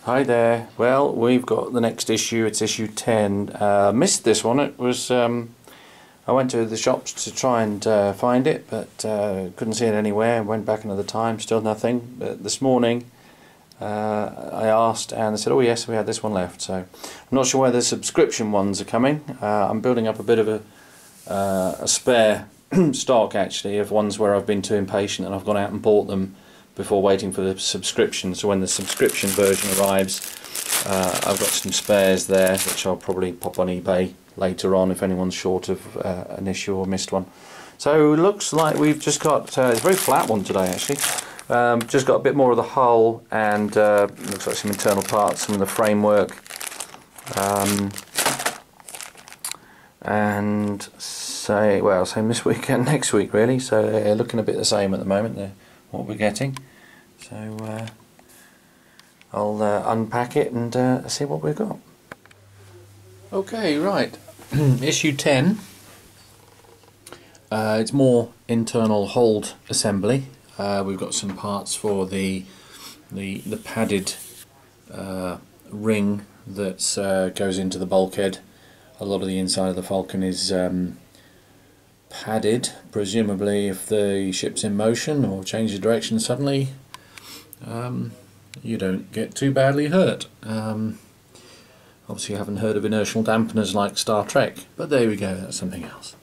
Hi there. Well, we've got the next issue. It's issue 10. Missed this one. It was I went to the shops to try and find it, but couldn't see it anywhere. Went back another time, still nothing. But this morning I asked, and they said, "Oh yes, we had this one left." So I'm not sure where the subscription ones are coming. I'm building up a bit of a spare stock actually of ones where I've been too impatient and I've gone out and bought them before waiting for the subscription. So when the subscription version arrives, I've got some spares there which I'll probably pop on eBay later on if anyone's short of an issue or missed one. So it looks like we've just got it's a very flat one today actually. Just got a bit more of the hull and looks like some internal parts, some of the framework, and same this week and next week really. So they're looking a bit the same at the moment. They're what we're getting. So I'll unpack it and see what we've got. Okay, right. Issue 10. It's more internal hold assembly. We've got some parts for the padded ring that goes into the bulkhead. A lot of the inside of the Falcon is padded, presumably if the ship's in motion or changes direction suddenly, you don't get too badly hurt. Obviously you haven't heard of inertial dampeners like Star Trek, but there we go, that's something else.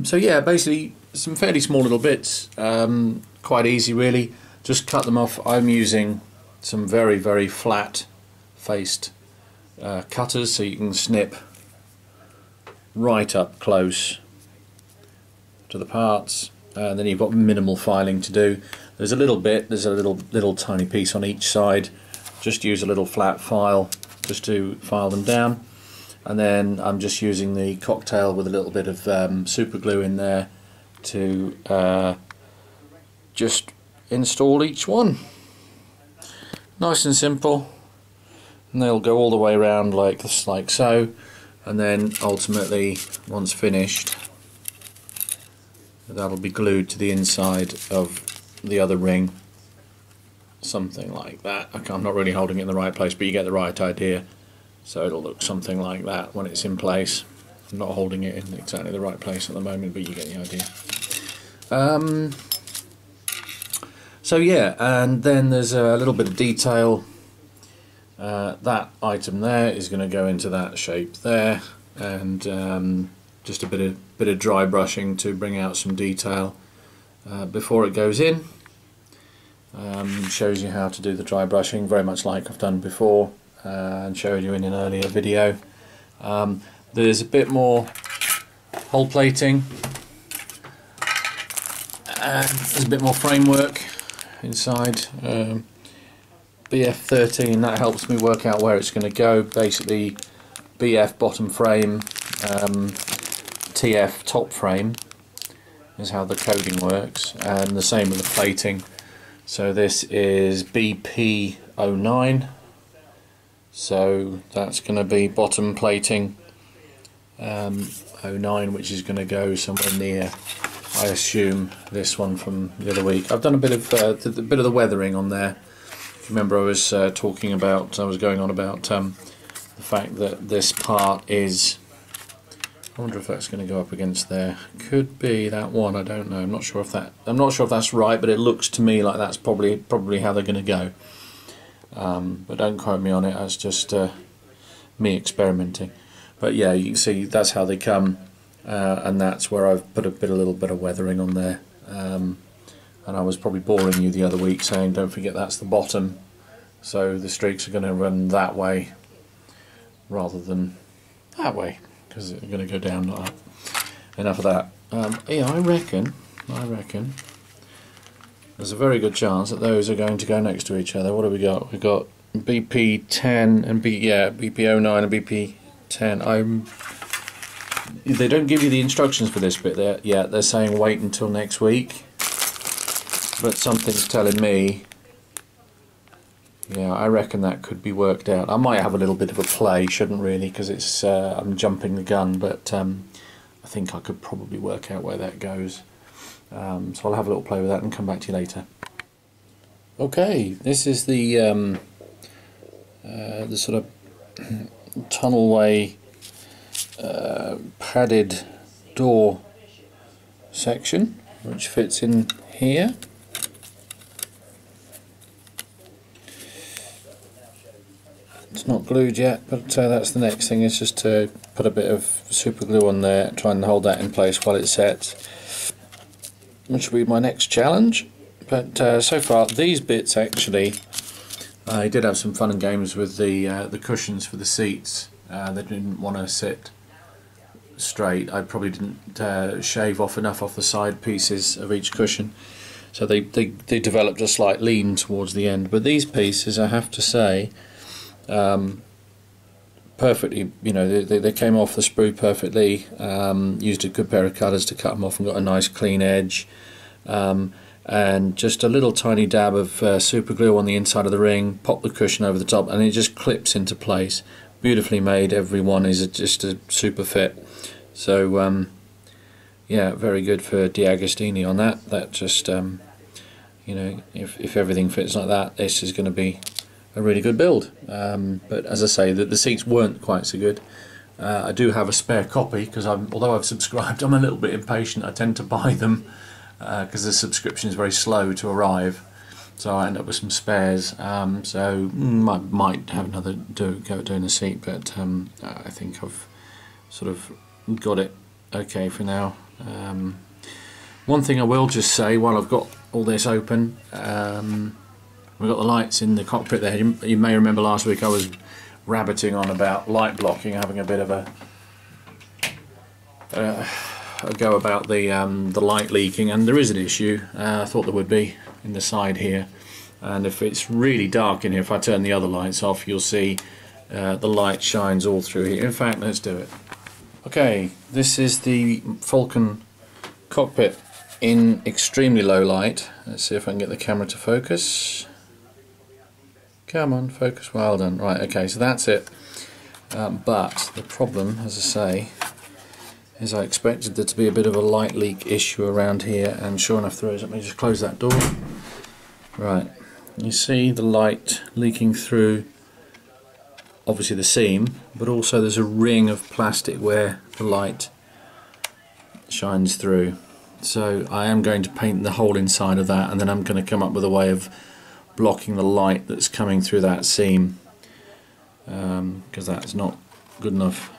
So yeah, basically some fairly small little bits, quite easy really, just cut them off. I'm using some very, very flat faced cutters, so you can snip right up close to the parts, and then you've got minimal filing to do. There's a little tiny piece on each side. Just use a little flat file just to file them down, and then I'm just using the cocktail with a little bit of super glue in there to just install each one. Nice and simple, and they'll go all the way around like this, like so, and then ultimately once finished, that'll be glued to the inside of the other ring, something like that. I'm not really holding it in the right place, but you get the right idea. So it'll look something like that when it's in place. I'm not holding it in exactly the right place at the moment, but you get the idea. So yeah, and then there's a little bit of detail. That item there is going to go into that shape there, and just a bit of dry brushing to bring out some detail before it goes in. Shows you how to do the dry brushing, very much like I've done before and showed you in an earlier video. There's a bit more hull plating, and there's a bit more framework inside. BF13, that helps me work out where it's going to go. Basically BF bottom frame, TF top frame is how the coding works, and the same with the plating. So this is BP09, so that's going to be bottom plating 09, which is going to go somewhere near, I assume, this one from the other week. I've done a bit of the weathering on there. If you remember, I was going on about the fact that this part is, I wonder if that's going to go up against there. Could be that one. I don't know. I'm not sure if that's right, but it looks to me like that's probably how they're going to go. But don't quote me on it. That's just me experimenting. But yeah, you can see that's how they come, and that's where I've put a little bit of weathering on there. And I was probably boring you the other week saying, don't forget that's the bottom. So the streaks are going to run that way rather than that way, because it's going to go down, not up. Enough of that. Yeah, I reckon there's a very good chance that those are going to go next to each other. What have we got? We've got BP10 and BP09 and BP10. They don't give you the instructions for this bit there yet. They're saying wait until next week. but something's telling me, yeah, I reckon that could be worked out. I might have a little bit of a play, shouldn't really, because it's I'm jumping the gun, but I think I could probably work out where that goes. So I'll have a little play with that and come back to you later. Okay, this is the sort of tunnelway padded door section, which fits in here. It's not glued yet, but that's the next thing, is just to put a bit of super glue on there, try and hold that in place while it sets, which will be my next challenge. But so far these bits, actually, I did have some fun and games with the cushions for the seats. They didn't want to sit straight. I probably didn't shave off enough off the side pieces of each cushion, so they developed a slight lean towards the end. But these pieces, I have to say, perfectly, you know, they came off the sprue perfectly. Used a good pair of cutters to cut them off and got a nice clean edge, and just a little tiny dab of super glue on the inside of the ring, pop the cushion over the top, and it just clips into place. Beautifully made. Every one is just a super fit. So yeah, very good for D'Agostini on that. That just you know, if everything fits like that, this is going to be a really good build. But as I say, the seats weren't quite so good. I do have a spare copy, because although I've subscribed, I'm a little bit impatient. I tend to buy them because the subscription is very slow to arrive, so I end up with some spares. So might have another go at doing the seat, but I think I've sort of got it okay for now. One thing I will just say while I've got all this open, we've got the lights in the cockpit there. You may remember last week I was rabbiting on about light blocking, having a bit of a go about the light leaking, and there is an issue. I thought there would be in the side here, and if it's really dark in here, if I turn the other lights off, you'll see the light shines all through here. In fact, let's do it. Okay, this is the Falcon cockpit in extremely low light. Let's see if I can get the camera to focus. Come on, focus. Well done. Right, okay, so that's it. But the problem, as I say, is I expected there to be a bit of a light leak issue around here, and sure enough there is. Let me just close that door. Right, you see the light leaking through, obviously the seam, but also there's a ring of plastic where the light shines through. So I am going to paint the hole inside of that, and then I'm going to come up with a way of blocking the light that's coming through that seam, because that's not good enough,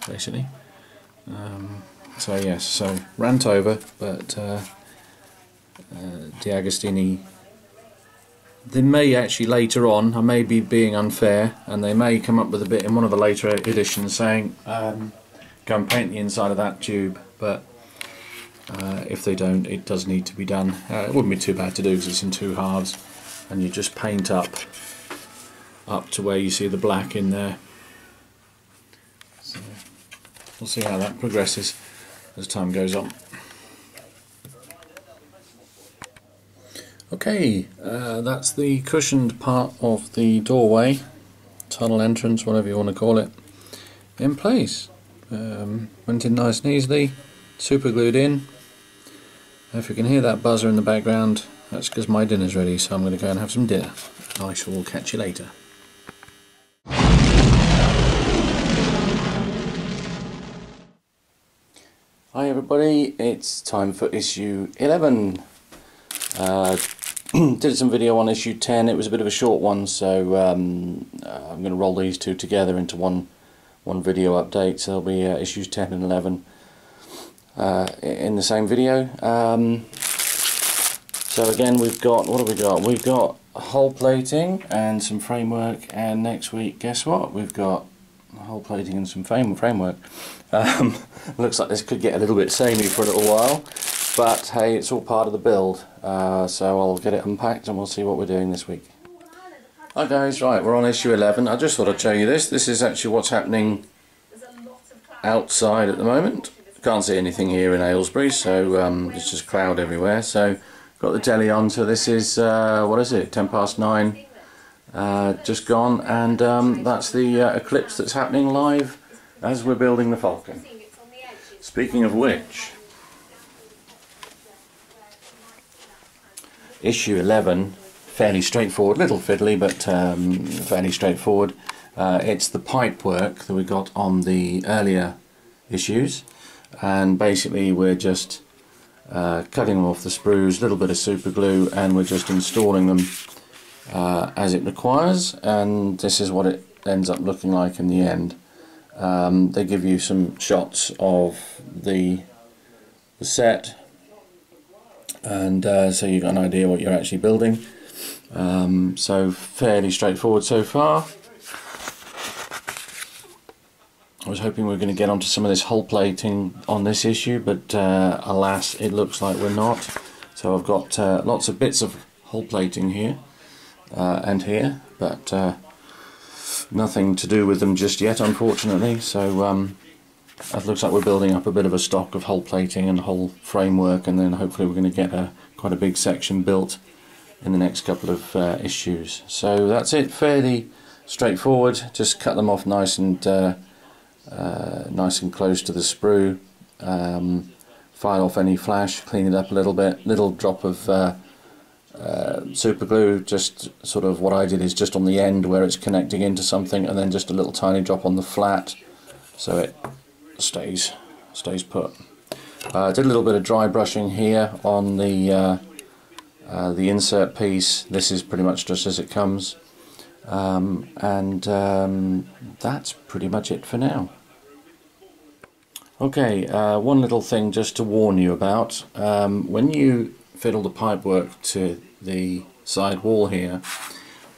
basically. So yes, so rant over, but D'Agostini, they may actually later on, I may be being unfair, and they may come up with a bit in one of the later editions saying go and paint the inside of that tube, but if they don't, it does need to be done. It wouldn't be too bad to do because it's in two halves, and you just paint up to where you see the black in there. So we'll see how that progresses as time goes on. Okay, that's the cushioned part of the doorway, tunnel entrance, whatever you want to call it, in place. Went in nice and easily, super glued in. If you can hear that buzzer in the background, that's because my dinner's ready, so I'm going to go and have some dinner. I shall catch you later. Hi everybody, it's time for issue 11. Did some video on issue 10. It was a bit of a short one, so I'm going to roll these two together into one video update. So there'll be issues 10 and 11 in the same video. So again, we've got, what have we got? We've got hull plating and some framework, and next week, guess what? We've got hull plating and some framework. Looks like this could get a little bit samey for a little while, but hey, it's all part of the build. So I'll get it unpacked and we'll see what we're doing this week. Hi guys, right, we're on issue 11. I just thought I'd show you this. This is actually what's happening outside at the moment. Can't see anything here in Aylesbury, so it's just cloud everywhere. So got the jelly on, so this is, what is it, 9:10, just gone, and that's the eclipse that's happening live as we're building the Falcon. Speaking of which, issue 11, fairly straightforward, little fiddly, but fairly straightforward. It's the pipe work that we got on the earlier issues, and basically we're just cutting them off the sprues, a little bit of super glue, and we're just installing them as it requires, and this is what it ends up looking like in the end. They give you some shots of the set, and so you've got an idea what you're actually building. So fairly straightforward so far. I was hoping we were going to get onto some of this hull plating on this issue, but alas, it looks like we're not. So I've got lots of bits of hull plating here and here, but nothing to do with them just yet, unfortunately. So it looks like we're building up a bit of a stock of hull plating and hull framework, and then hopefully we're going to get quite a big section built in the next couple of issues. So that's it, fairly straightforward. Just cut them off nice and close to the sprue, file off any flash, clean it up a little bit, little drop of super glue, just sort of what I did is just on the end where it's connecting into something, and then just a little tiny drop on the flat so it stays put. Did a little bit of dry brushing here on the insert piece. This is pretty much just as it comes, and that's pretty much it for now. Okay, one little thing just to warn you about. When you fiddle the pipework to the side wall here,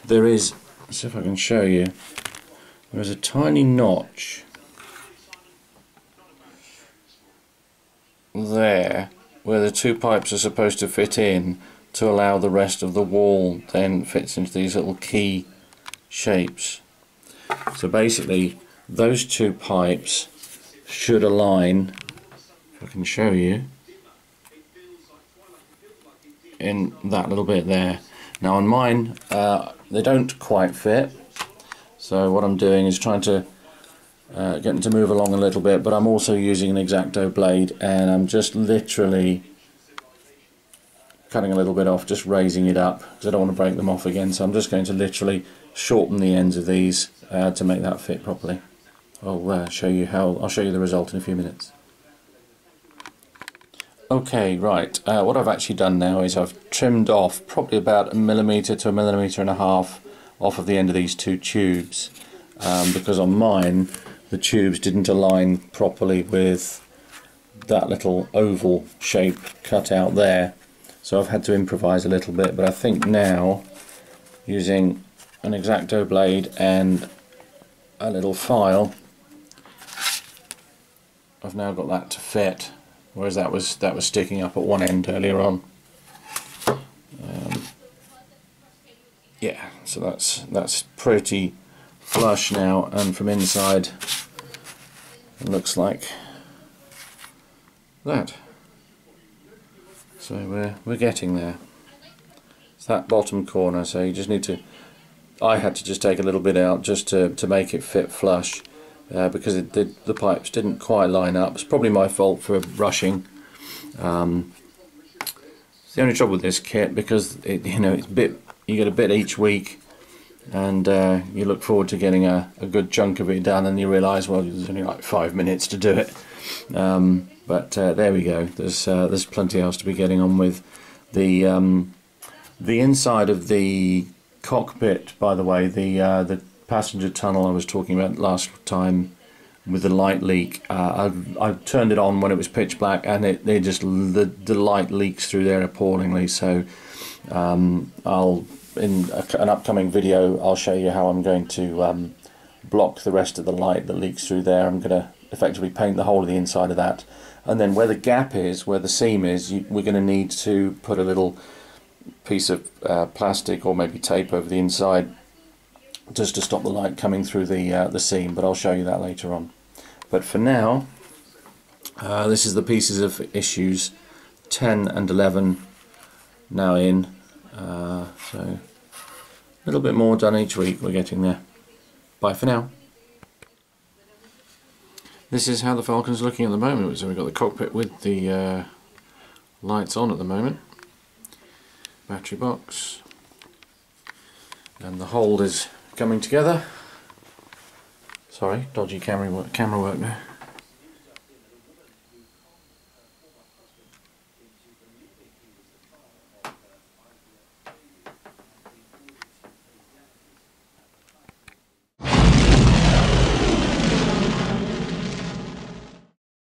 there is, let's see if I can show you, there's a tiny notch there where the two pipes are supposed to fit in to allow the rest of the wall then fits into these little key shapes. So basically those two pipes should align, if I can show you, in that little bit there. Now on mine they don't quite fit, so what I'm doing is trying to get them to move along a little bit, but I'm also using an X-Acto blade, and I'm just literally cutting a little bit off, just raising it up because I don't want to break them off again. So I'm just going to literally shorten the ends of these to make that fit properly. I'll show you the result in a few minutes. Okay, right, what I've actually done now is I've trimmed off probably about 1 millimetre to 1.5 millimeters off of the end of these two tubes, because on mine the tubes didn't align properly with that little oval shape cut out there, so I've had to improvise a little bit. But I think now, using an X-Acto blade and a little file, I've now got that to fit, whereas that was sticking up at one end earlier on. Yeah, so that's pretty flush now, and from inside it looks like that. So we're getting there. It's that bottom corner, so you just need to, I had to just take a little bit out just to make it fit flush, because the pipes didn't quite line up. It's probably my fault for rushing. It's the only trouble with this kit, because you get a bit each week, and you look forward to getting a good chunk of it done, and you realise, well, there's only like 5 minutes to do it. But there we go. There's plenty else to be getting on with. The inside of the cockpit, by the way, the passenger tunnel I was talking about last time with the light leak, I turned it on when it was pitch black, and the light leaks through there appallingly. So in an upcoming video I'll show you how I'm going to block the rest of the light that leaks through there. I'm going to effectively paint the whole of the inside of that, and then where the gap is, where the seam is, we're going to need to put a little piece of plastic or maybe tape over the inside just to stop the light coming through the seam, but I'll show you that later on. But for now, this is the pieces of issues 10 and 11 now in, so a little bit more done each week. We're getting there. Bye for now. This is how the Falcon's looking at the moment. So we've got the cockpit with the lights on at the moment, battery box, and the hold is coming together. Sorry, dodgy camera work there.